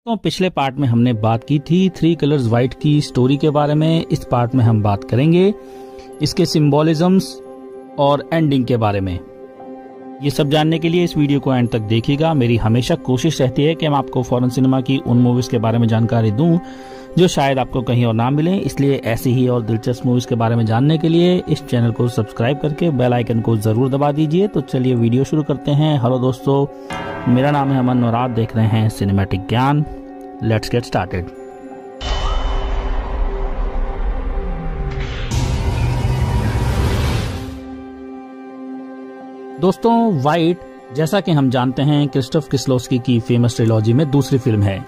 तो पिछले पार्ट में हमने बात की थी थ्री कलर्स व्हाइट की स्टोरी के बारे में। इस पार्ट में हम बात करेंगे इसके सिंबोलिज्म्स और एंडिंग के बारे में। ये सब जानने के लिए इस वीडियो को एंड तक देखिएगा। मेरी हमेशा कोशिश रहती है कि मैं आपको फॉरेन सिनेमा की उन मूवीज के बारे में जानकारी दूं जो शायद आपको कहीं और ना मिले। इसलिए ऐसी ही और दिलचस्प मूवीज के बारे में जानने के लिए इस चैनल को सब्सक्राइब करके बेल आइकन को जरूर दबा दीजिए। तो चलिए वीडियो शुरू करते हैं। हेलो दोस्तों, मेरा नाम है अमन और आप देख रहे हैं सिनेमैटिक ज्ञान। Let's get started. दोस्तों, व्हाइट जैसा कि हम जानते हैं क्रिस्टोफ किस्लोस्की की फेमस ट्रिलॉजी में दूसरी फिल्म है।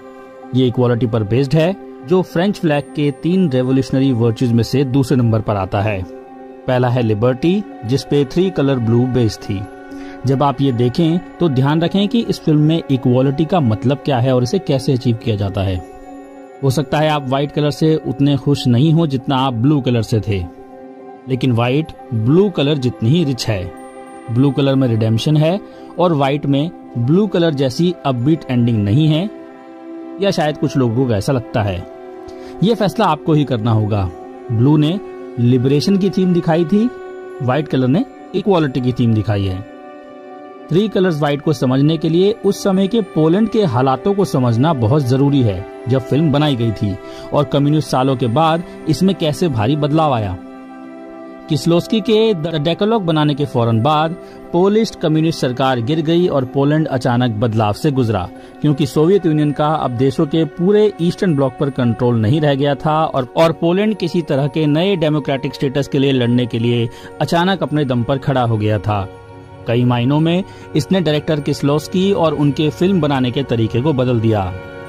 ये इक्वालिटी पर बेस्ड है जो फ्रेंच फ्लैग के 3 रेवोल्यूशनरी वर्च्यूज में से दूसरे नंबर पर आता है। पहला है लिबर्टी, जिसपे 3 कलर ब्लू बेस थी। जब आप ये देखें तो ध्यान रखें कि इस फिल्म में इक्वालिटी का मतलब क्या है और इसे कैसे अचीव किया जाता है। हो सकता है आप व्हाइट कलर से उतने खुश नहीं हो जितना आप ब्लू कलर से थे, लेकिन व्हाइट ब्लू कलर जितनी ही रिच है। ब्लू कलर में रिडेम्पशन है और व्हाइट में ब्लू कलर जैसी अपबीट एंडिंग नहीं है, या शायद कुछ लोगों को ऐसा लगता है। यह फैसला आपको ही करना होगा। ब्लू ने लिबरेशन की थीम दिखाई थी, व्हाइट कलर ने इक्वालिटी की थीम दिखाई है। 3 कलर्स व्हाइट को समझने के लिए उस समय के पोलैंड के हालातों को समझना बहुत जरूरी है जब फिल्म बनाई गई थी और कम्युनिस्ट सालों के बाद इसमें कैसे भारी बदलाव आया। किस्लोस्की के द डेकालॉग बनाने के फौरन बाद पोलिश कम्युनिस्ट सरकार गिर गई और पोलैंड अचानक बदलाव से गुजरा, क्योंकि सोवियत यूनियन का अब देशों के पूरे ईस्टर्न ब्लॉक पर कंट्रोल नहीं रह गया था और पोलैंड किसी तरह के नए डेमोक्रेटिक स्टेटस के लिए लड़ने के लिए अचानक अपने दम पर खड़ा हो गया था। कई मायनों में इसने डायरेक्टर किस्लोस्की और उनके फिल्म बनाने के तरीके को बदल दिया।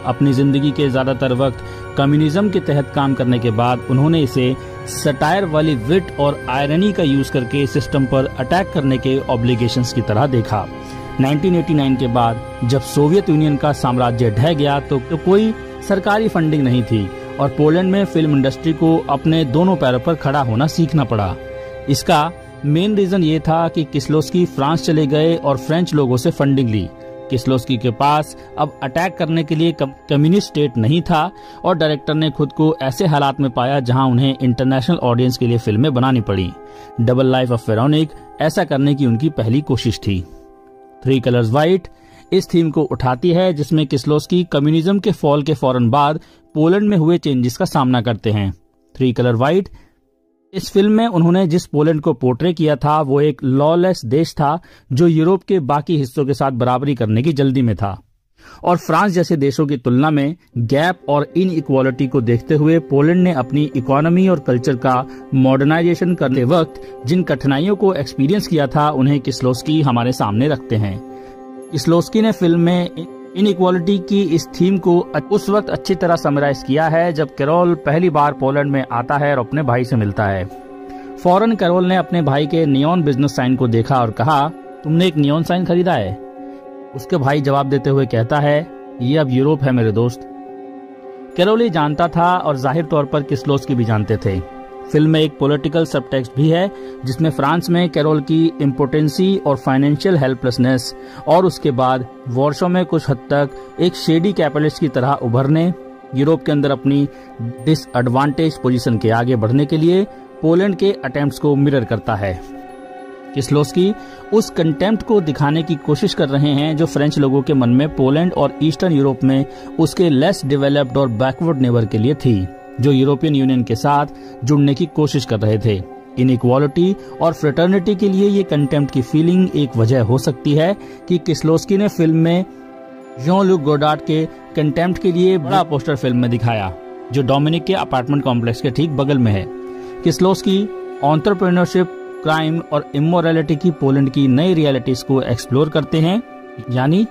अपनी जिंदगी के ज्यादातर वक्त कम्युनिज्म के तहत काम करने के बाद उन्होंने इसे सटायर वाली विट और आयरनी का यूज करके सिस्टम पर अटैक करने के ऑब्लिगेशंस की तरह देखा। 1989 के बाद जब सोवियत यूनियन का साम्राज्य ढह गया तो कोई सरकारी फंडिंग नहीं थी और पोलैंड में फिल्म इंडस्ट्री को अपने दोनों पैरों पर खड़ा होना सीखना पड़ा। इसका मेन रीजन ये था कि किस्लोस्की फ्रांस चले गए और फ्रेंच लोगों से फंडिंग ली। किस्लोस्की के पास अब अटैक करने के लिए कम्युनिस्ट स्टेट नहीं था और डायरेक्टर ने खुद को ऐसे हालात में पाया जहां उन्हें इंटरनेशनल ऑडियंस के लिए फिल्में बनानी पड़ी। डबल लाइफ ऑफ वेरोनिक ऐसा करने की उनकी पहली कोशिश थी। 3 कलर्स व्हाइट इस थीम को उठाती है जिसमें किस्लोस्की कम्युनिज्म के फॉल के फौरन बाद पोलैंड में हुए चेंजेस का सामना करते हैं। 3 कलर व्हाइट इस फिल्म में उन्होंने जिस पोलैंड को पोर्ट्रे किया था वो एक लॉलेस देश था जो यूरोप के बाकी हिस्सों के साथ बराबरी करने की जल्दी में था, और फ्रांस जैसे देशों की तुलना में गैप और इनइक्वालिटी को देखते हुए पोलैंड ने अपनी इकोनॉमी और कल्चर का मॉडर्नाइजेशन करते वक्त जिन कठिनाइयों को एक्सपीरियंस किया था उन्हें किस्लोस्की हमारे सामने रखते हैं। किस्लोस्की ने फिल्म में इनइक्वालिटी की इस थीम को उस वक्त अच्छी तरह समराइज किया है जब कैरोल पहली बार पोलैंड में आता है और अपने भाई से मिलता है। फौरन कैरोल ने अपने भाई के नियॉन बिजनेस साइन को देखा और कहा, तुमने एक नियॉन साइन खरीदा है? उसके भाई जवाब देते हुए कहता है, ये अब यूरोप है मेरे दोस्त। कैरोल ये जानता था और जाहिर तौर पर किस्लोस्की भी जानते थे। फिल्म में एक पॉलिटिकल सबटेक्स्ट भी है जिसमें फ्रांस में कैरोल की इम्पोर्टेंसी और फाइनेंशियल हेल्पलेसनेस और उसके बाद वॉरशो में कुछ हद तक एक शेडी कैपिटलिस्ट की तरह उभरने, यूरोप के अंदर अपनी डिसएडवांटेज पोजीशन के आगे बढ़ने के लिए पोलैंड के अटेम्प्ट्स को मिरर करता है। किस्लोस्की उस कंटेम्प्ट को दिखाने की कोशिश कर रहे हैं जो फ्रेंच लोगों के मन में पोलैंड और ईस्टर्न यूरोप में उसके लेस डेवलप्ड और बैकवर्ड नेबर के लिए थी, जो यूरोपियन यूनियन के साथ जुड़ने की कोशिश कर रहे थे। इनइक्वालिटी और फ्रेटर्निटी के लिए ये कंटेम्प्ट की फीलिंग एक वजह हो सकती है कि किस्लोस्की ने फिल्म में जॉन लुक गोडार्ड के कंटेम्प्ट के लिए बड़ा पोस्टर फिल्म में दिखाया जो डोमिनिक के अपार्टमेंट कॉम्प्लेक्स के ठीक बगल में है। किस्लोस्की एंटरप्रेन्योरशिप, क्राइम और इमोरलिटी की पोलैंड की नई रियलिटीज को एक्सप्लोर करते हैं, यानी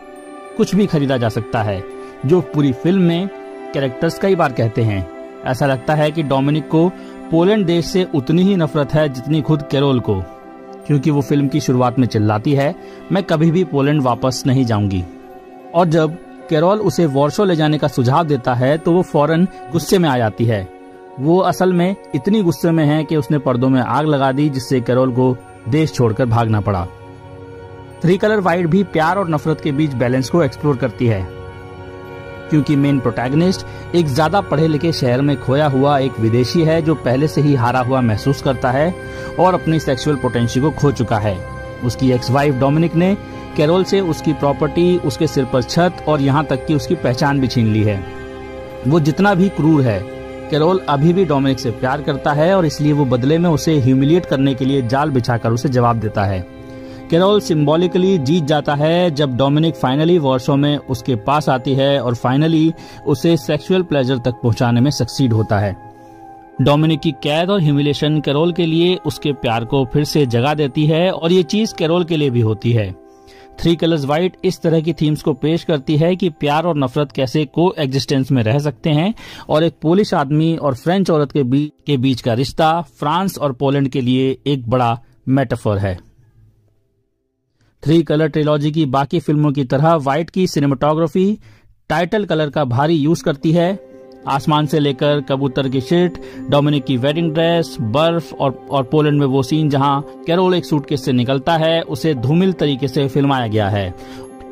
कुछ भी खरीदा जा सकता है, जो पूरी फिल्म में कैरेक्टर्स कई बार कहते हैं। ऐसा लगता है कि डोमिनिक को पोलैंड देश से उतनी ही नफरत है जितनी खुद कैरोल को, क्योंकि वो फिल्म की शुरुआत में चिल्लाती है, मैं कभी भी पोलैंड वापस नहीं जाऊंगी। और जब कैरोल उसे वॉरशो ले जाने का सुझाव देता है तो वो फौरन गुस्से में आ जाती है। वो असल में इतनी गुस्से में है कि उसने पर्दों में आग लगा दी, जिससे कैरोल को देश छोड़कर भागना पड़ा। 3 कलर व्हाइट भी प्यार और नफरत के बीच बैलेंस को एक्सप्लोर करती है। क्योंकि मेन प्रोटैगनिस्ट एक ज्यादा पढ़े लिखे शहर में खोया हुआ एक विदेशी है जो पहले से ही हारा हुआ महसूस करता है और अपनी सेक्सुअल पोटेंशियल को खो चुका है। उसकी एक्स वाइफ डोमिनिक ने कैरोल से उसकी प्रॉपर्टी, उसके सिर पर छत और यहाँ तक कि उसकी पहचान भी छीन ली है। वो जितना भी क्रूर है, कैरोल अभी भी डोमिनिक से प्यार करता है और इसलिए वो बदले में उसे ह्यूमिलिएट करने के लिए जाल बिछाकर उसे जवाब देता है। कैरोल सिंबॉलिकली जीत जाता है जब डोमिनिक फाइनली वॉर्सो में उसके पास आती है और फाइनली उसे सेक्सुअल प्लेजर तक पहुंचाने में सक्सीड होता है। डोमिनिक की कैद और ह्यूमिलिएशन कैरोल के लिए उसके प्यार को फिर से जगा देती है और ये चीज कैरोल के लिए भी होती है। थ्री कलर्स व्हाइट इस तरह की थीम्स को पेश करती है कि प्यार और नफरत कैसे को एग्जिस्टेंस में रह सकते हैं और एक पोलिश आदमी और फ्रेंच औरत के बीच का रिश्ता फ्रांस और पोलैंड के लिए एक बड़ा मेटाफर है। थ्री कलर ट्रिलॉजी की बाकी फिल्मों की तरह व्हाइट की सिनेमेटोग्राफी टाइटल कलर का भारी यूज करती है। आसमान से लेकर कबूतर की शिट, डोमिनिक की वेडिंग ड्रेस, बर्फ और पोलैंड में वो सीन जहां कैरोल एक सूटकेस से निकलता है, उसे धूमिल तरीके से फिल्माया गया है।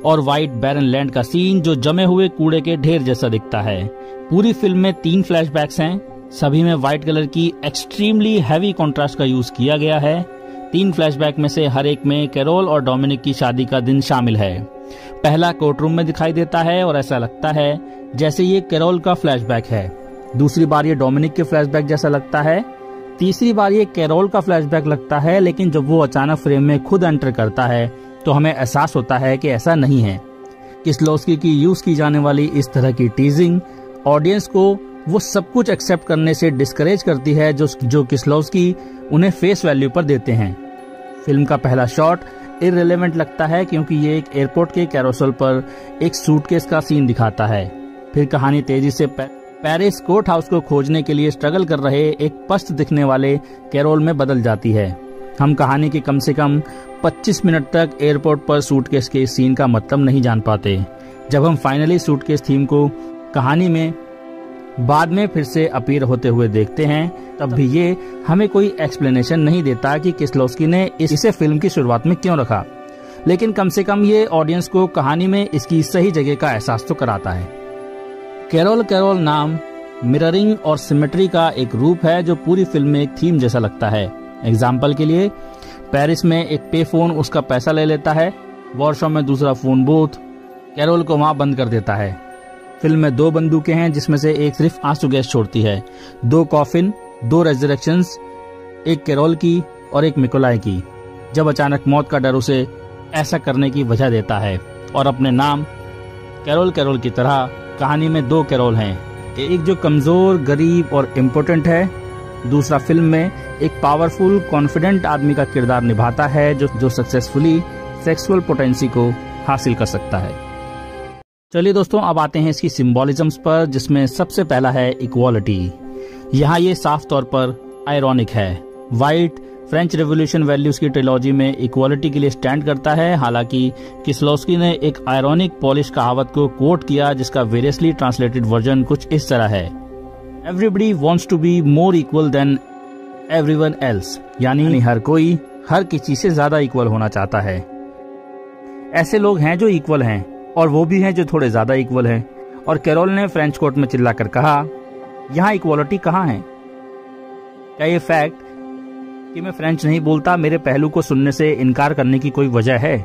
और व्हाइट बैरन लैंड का सीन जो जमे हुए कूड़े के ढेर जैसा दिखता है। पूरी फिल्म में 3 फ्लैशबैक्स हैं, सभी में व्हाइट कलर की एक्सट्रीमली हैवी कॉन्ट्रास्ट का यूज किया गया है। 3 फ्लैशबैक में से हर एक में कैरोल और डोमिनिक की शादी का दिन शामिल है। पहला कोर्टरूम में दिखाई देता है और ऐसा लगता है जैसे ये कैरोल का फ्लैशबैक है। दूसरी बार ये डोमिनिक के फ्लैशबैक जैसा लगता है। तीसरी बार ये कैरोल का फ्लैशबैक लगता है, लेकिन जब वो अचानक फ्रेम में खुद एंटर करता है तो हमें एहसास होता है कि ऐसा नहीं है। किस्लोस्की की यूज की जाने वाली इस तरह की टीजिंग ऑडियंस को वो सब कुछ एक्सेप्ट करने से डिस्करेज करती है जो किस्लोस्की उन्हें फेस वैल्यू पर देते हैं। फिल्म का पहला शॉट इररिलेवेंट लगता है क्योंकि ये एक एयरपोर्ट के कैरोसल पर एक सूटकेस का सीन दिखाता है। फिर कहानी तेजी से पेरिस कोर्ट हाउस को खोजने के लिए स्ट्रगल कर रहे एक पस्त दिखने वाले कैरोल में बदल जाती है। हम कहानी के कम से कम 25 मिनट तक एयरपोर्ट पर सूटकेस के सीन का मतलब नहीं जान पाते। जब हम फाइनली सूटकेस थीम को कहानी में बाद में फिर से अपीयर होते हुए देखते हैं, तब भी ये हमें कोई एक्सप्लेनेशन नहीं देता कि किस्लोस्की ने इसे फिल्म की शुरुआत में क्यों रखा, लेकिन कम से कम ये ऑडियंस को कहानी में इसकी सही जगह का एहसास तो कराता है। कैरोल नाम मिररिंग और सिमेट्री का एक रूप है जो पूरी फिल्म में एक थीम जैसा लगता है। एग्जाम्पल के लिए, पेरिस में एक पे फोन उसका पैसा ले लेता है, वॉर्सो में दूसरा फोन बूथ कैरोल को वहां बंद कर देता है। फिल्म में 2 बंदूकें हैं जिसमें से एक सिर्फ आंसू गैस छोड़ती है, 2 कॉफिन, 2 रेजरेक्शंस, एक कैरोल की और एक मिकोलाई की, जब अचानक मौत का डर उसे ऐसा करने की वजह देता है। और अपने नाम कैरोल की तरह कहानी में 2 कैरोल हैं, एक जो कमजोर, गरीब और इम्पोर्टेंट है, दूसरा फिल्म में एक पावरफुल, कॉन्फिडेंट आदमी का किरदार निभाता है जो सक्सेसफुली सेक्सुअल पोटेंशियल को हासिल कर सकता है। चलिए दोस्तों, अब आते हैं इसकी सिंबोलिज्म्स पर, जिसमें सबसे पहला है इक्वालिटी। यहाँ ये साफ तौर पर आयरॉनिक है। व्हाइट फ्रेंच रेवोल्यूशन वैल्यूज की ट्रिलॉजी में इक्वालिटी के लिए स्टैंड करता है, हालांकि किस्लोस्की ने एक आयरॉनिक पॉलिश कहावत को कोट किया जिसका वेरियसली ट्रांसलेटेड वर्जन कुछ इस तरह है, everybody wants to be more equal than everyone else, यानी हर कोई हर किसी से ज्यादा इक्वल होना चाहता है। ऐसे लोग हैं जो इक्वल हैं और वो भी हैं जो थोड़े ज्यादा इक्वल हैं। और कैरोल ने फ्रेंच कोर्ट में चिल्लाकर कहा, यहाँ इक्वालिटी कहाँ है? क्या ये फैक्ट कि मैं फ्रेंच नहीं बोलता मेरे पहलू को सुनने से इनकार करने की कोई वजह है?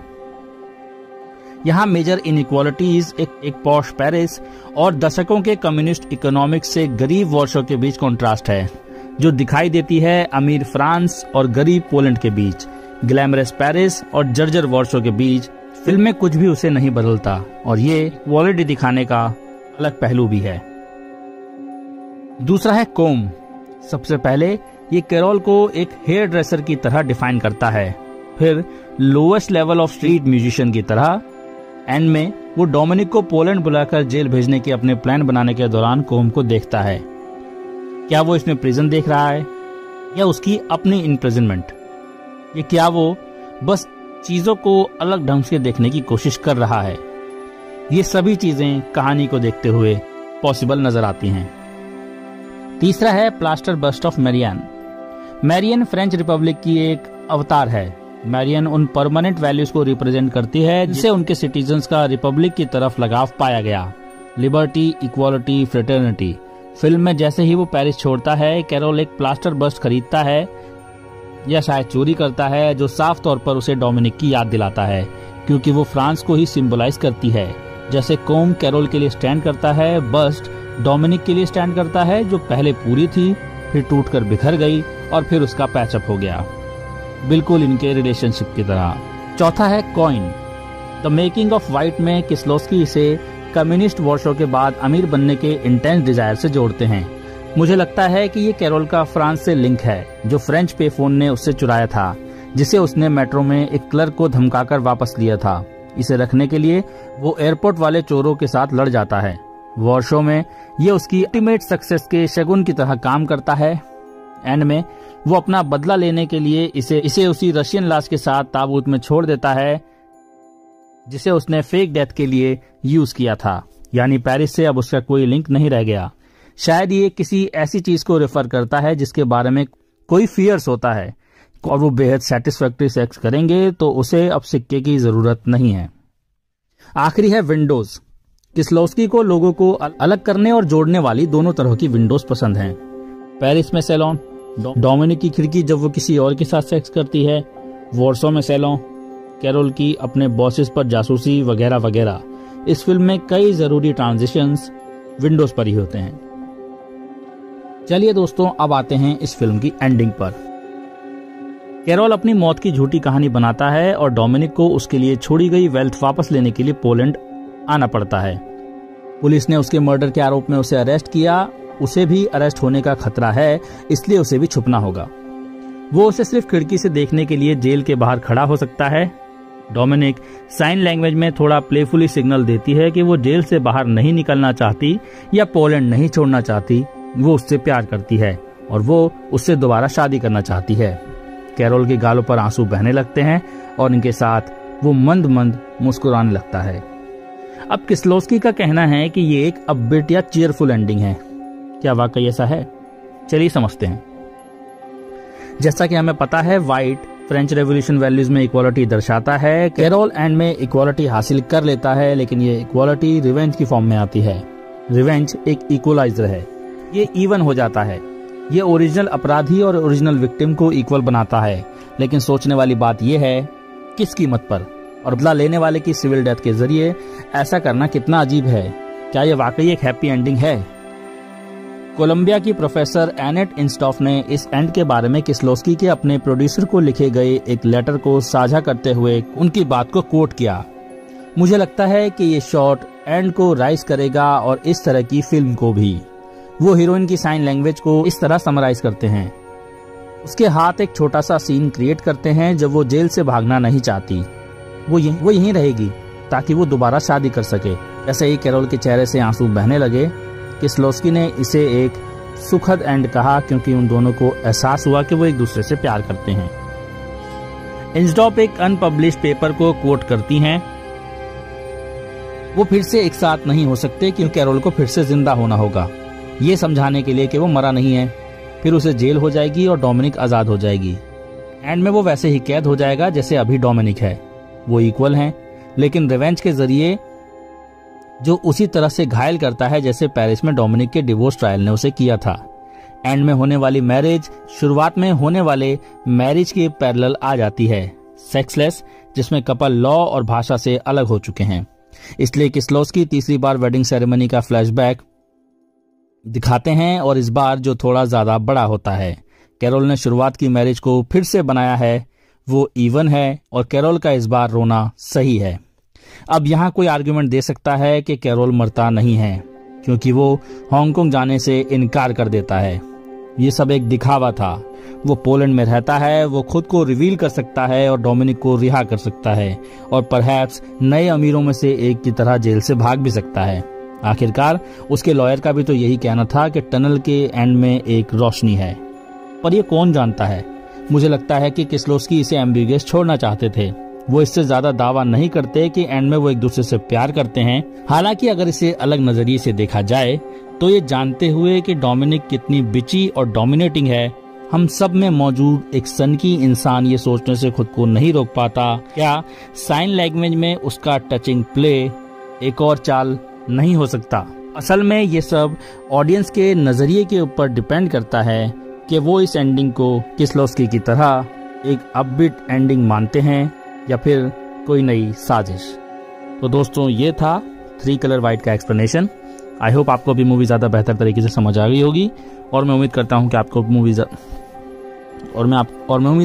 यहाँ मेजर इनइक्वालिटीज एक पॉश पेरिस और दशकों के कम्युनिस्ट इकोनॉमिक्स से गरीब वॉर्सो के बीच कॉन्ट्रास्ट है, जो दिखाई देती है अमीर फ्रांस और गरीब पोलैंड के बीच, ग्लैमरस पेरिस और जर्जर वॉर्सो के बीच। फिल्म में कुछ भी उसे नहीं बदलता और ये क्वालिटी दिखाने का अलग पहलू भी है। दूसरा है कोम। सबसे पहले ये कैरोल को एक हेयर ड्रेसर की तरह डिफाइन करता है, फिर lowest level of street musician की तरह। एंड में वो डोमिनिक को पोलैंड बुलाकर जेल भेजने के अपने प्लान बनाने के दौरान कोम को देखता है। क्या वो इसमें प्रिजन देख रहा है या उसकी अपनी इम्प्रिजनमेंट? ये क्या वो बस चीजों को अलग ढंग से देखने की कोशिश कर रहा है? ये सभी चीजें कहानी को देखते हुए पॉसिबल नजर आती हैं। तीसरा है plaster bust of Marianne. Marianne French Republic की एक अवतार है। मैरियन उन परमानेंट वैल्यूज को रिप्रेजेंट करती है जिससे उनके सिटीजन्स का रिपब्लिक की तरफ लगाव पाया गया। Liberty, equality, fraternity. फिल्म में जैसे ही वो पेरिस छोड़ता है, कैरोल एक प्लास्टर बस्ट खरीदता है या शायद चोरी करता है, जो साफ तौर पर उसे डोमिनिक की याद दिलाता है, क्योंकि वो फ्रांस को ही सिंबलाइज करती है। जैसे कोम कैरोल के लिए स्टैंड करता है, बस्ट डोमिनिक के लिए स्टैंड करता है, जो पहले पूरी थी, फिर टूटकर बिखर गई और फिर उसका पैचअप हो गया, बिल्कुल इनके रिलेशनशिप की तरह। चौथा है coin. The making of white में किस्लोस्की इसे कम्युनिस्ट वॉरशो के बाद अमीर बनने के इंटेंस डिजायर से जोड़ते हैं। मुझे लगता है कि ये कैरोल का फ्रांस से लिंक है, जो फ्रेंच पे फोन ने उससे चुराया था, जिसे उसने मेट्रो में एक क्लर्क को धमकाकर वापस लिया था। इसे रखने के लिए वो एयरपोर्ट वाले चोरों के साथ लड़ जाता है। वॉरशो में ये उसकी अल्टीमेट सक्सेस के शगुन की तरह काम करता है। एंड में वो अपना बदला लेने के लिए इसे उसी रशियन लाश के साथ ताबूत में छोड़ देता है, जिसे उसने फेक डेथ के लिए यूज किया था। यानी पेरिस से अब उसका कोई लिंक नहीं रह गया। शायद ये किसी ऐसी चीज को रेफर करता है जिसके बारे में कोई फियर्स होता है, और वो बेहद सेटिस्फैक्टरी सेक्स करेंगे तो उसे अब सिक्के की जरूरत नहीं है। आखिरी है विंडोज। किस्लोस्की को लोगों को अलग करने और जोड़ने वाली दोनों तरह की विंडोज पसंद हैं। पेरिस में सैलून, डोमिनिक की खिड़की जब वो किसी और के साथ सेक्स करती है, वॉरसो में सैलून, कैरोल की अपने बॉसेस पर जासूसी वगैरह वगैरह। इस फिल्म में कई जरूरी ट्रांजिशंस विंडोज पर ही होते हैं। चलिए दोस्तों, अब आते हैं इस फिल्म की एंडिंग पर। कैरोल अपनी मौत की झूठी कहानी बनाता है और डोमिनिक को उसके लिए छोड़ी गई वेल्थ वापस लेने के लिए पोलैंड आना पड़ता है। पुलिस ने उसके मर्डर के आरोप में उसे अरेस्ट किया। उसे भी अरेस्ट होने का खतरा है, इसलिए उसे भी छुपना होगा। वो उसे सिर्फ खिड़की से देखने के लिए जेल के बाहर खड़ा हो सकता है। डोमिनिक साइन लैंग्वेज में थोड़ा प्लेफुली सिग्नल देती है कि वो जेल से बाहर नहीं निकलना चाहती या पोलैंड नहीं छोड़ना चाहती। वो उससे प्यार करती है और वो उससे दोबारा शादी करना चाहती है। कैरोल के गालों पर आंसू बहने लगते हैं और इनके साथ वो मंद मंद मुस्कुराने लगता है। अब किस्लोस्की का कहना है कि ये एक अपबीट या चीयरफुल एंडिंग है। क्या वाकई ऐसा है? चलिए समझते हैं। जैसा कि हमें पता है, व्हाइट फ्रेंच रेवोल्यूशन वैल्यूज में इक्वालिटी दर्शाता है। कैरोल एंड में इक्वालिटी हासिल कर लेता है, लेकिन ये इक्वालिटी रिवेंज की फॉर्म में आती है। रिवेंज एक इक्वलाइजर है, ये इवन हो जाता है। ये ओरिजिनल अपराधी और ओरिजिनल विक्टिम को इक्वल बनाता है। लेकिन सोचने वाली बात यह है, किस कीमत पर? और बदला लेने वाले की सिविल डेथ के जरिए ऐसा करना कितना अजीब है। क्या ये वाकई एक हैप्पी एंडिंग है? कोलंबिया की प्रोफेसर एनेट इंस्टॉफ ने इस एंड के बारे में किस्लोस्की के अपने प्रोड्यूसर को लिखे गए एक लेटर को साझा करते हुए उनकी बात को कोट किया। मुझे लगता है कि ये शॉट एंड को राइज करेगा और इस तरह की फिल्म को भी। वो हीरोइन की साइन लैंग्वेज को इस तरह समराइज करते हैं। उसके हाथ एक छोटा सा सीन क्रिएट करते हैं जब वो जेल से भागना नहीं चाहती। वो यहीं रहेगी ताकि वो दोबारा शादी कर सके। जैसे ही कैरोल के चेहरे से आंसू बहने लगे, किस्लोस्की ने इसे एक सुखद एंड कहा, क्योंकि उन दोनों को एहसास हुआ कि वो एक दूसरे से प्यार करते हैं। इंस्टॉप एक अनपब्लिश्ड पेपर को कोट करती हैं। वो फिर से एक साथ नहीं हो सकते क्योंकि कैरोल को फिर से जिंदा होना होगा, ये समझाने के लिए कि वो मरा नहीं है। फिर उसे जेल हो जाएगी और डोमिनिक आजाद हो जाएगी। एंड में वो वैसे ही कैद हो जाएगा जैसे अभी डोमिनिक है। वो इक्वल हैं, लेकिन रिवेंज के जरिए जो उसी तरह से घायल करता है जैसे पेरिस में डोमिनिक के डिवोर्स ट्रायल ने उसे किया था। एंड में होने वाली मैरिज शुरुआत में होने वाले मैरिज के पैरेलल आ जाती है, सेक्सलेस, जिसमें कपल लॉ और भाषा से अलग हो चुके हैं। इसलिए किस्लोस्की तीसरी बार वेडिंग सेरेमनी का फ्लैशबैक दिखाते हैं और इस बार जो थोड़ा ज्यादा बड़ा होता है। कैरोल ने शुरुआत की मैरिज को फिर से बनाया है, वो इवन है और कैरोल का इस बार रोना सही है। अब यहाँ कोई आर्गुमेंट दे सकता है कि कैरोल मरता नहीं है क्योंकि वो हांगकांग जाने से इनकार कर देता है। ये सब एक दिखावा था। वो पोलैंड में रहता है, वो खुद को रिवील कर सकता है और डोमिनिक को रिहा कर सकता है और परहैप्स नए अमीरों में से एक की तरह जेल से भाग भी सकता है। आखिरकार उसके लॉयर का भी तो यही कहना था कि टनल के एंड में एक रोशनी है, पर ये कौन जानता है। मुझे लगता है कि किस्लोस्की इसे एम्बिगुअस छोड़ना चाहते थे। वो इससे ज्यादा दावा नहीं करते कि एंड में वो एक दूसरे से प्यार करते हैं। हालांकि अगर इसे अलग नजरिए से देखा जाए तो ये जानते हुए कि डोमिनिक कितनी बिची और डोमिनेटिंग है, हम सब में मौजूद एक सनकी इंसान ये सोचने से खुद को नहीं रोक पाता क्या साइन लैंग्वेज में उसका टचिंग प्ले एक और चाल नहीं हो सकता। असल में ये सब ऑडियंस के नजरिए के ऊपर डिपेंड करता है कि वो इस एंडिंग को किस्लोवस्की की तरह एक अपबीट एंडिंग मानते हैं या फिर कोई नई साजिश। तो दोस्तों, ये था 3 कलर वाइट का एक्सप्लेनेशन। आई होप आपको भी मूवी ज़्यादा बेहतर तरीके से समझ आ गई होगी और मैं उम्मीद करता हूँ कि आपको उम्मीद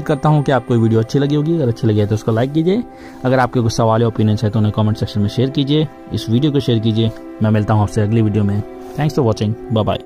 करता हूँ कि आपको वीडियो अच्छी लगी होगी। अगर अच्छी लगी है तो उसको लाइक कीजिए। अगर आपके कुछ सवाल या ओपिनियंस है तो उन्हें कमेंट सेक्शन में शेयर कीजिए। इस वीडियो को शेयर कीजिए। मैं मिलता हूँ आपसे अगली वीडियो में। Thanks for watching. Bye bye.